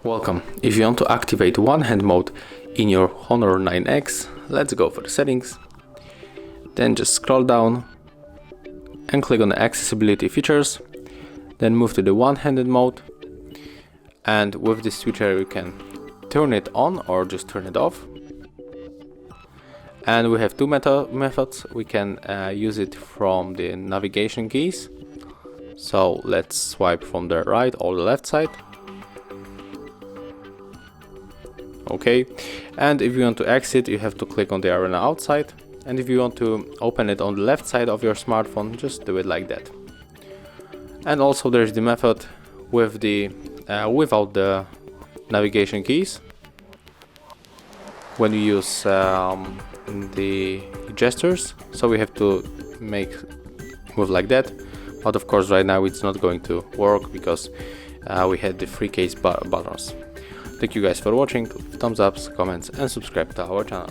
Welcome. If you want to activate one-hand mode in your Honor 9X, let's go for the settings. Then just scroll down and click on the accessibility features. Then move to the one-handed mode. And with this switcher you can turn it on or just turn it off. And we have two methods. We can use it from the navigation keys. So let's swipe from the right or the left side. Okay, and if you want to exit, you have to click on the arena outside. And if you want to open it on the left side of your smartphone, just do it like that. And also there's the method with the without the navigation keys. When you use the gestures, so we have to move like that. But of course right now it's not going to work because we had the free case buttons. Thank you guys for watching. Thumbs ups, comments and subscribe to our channel.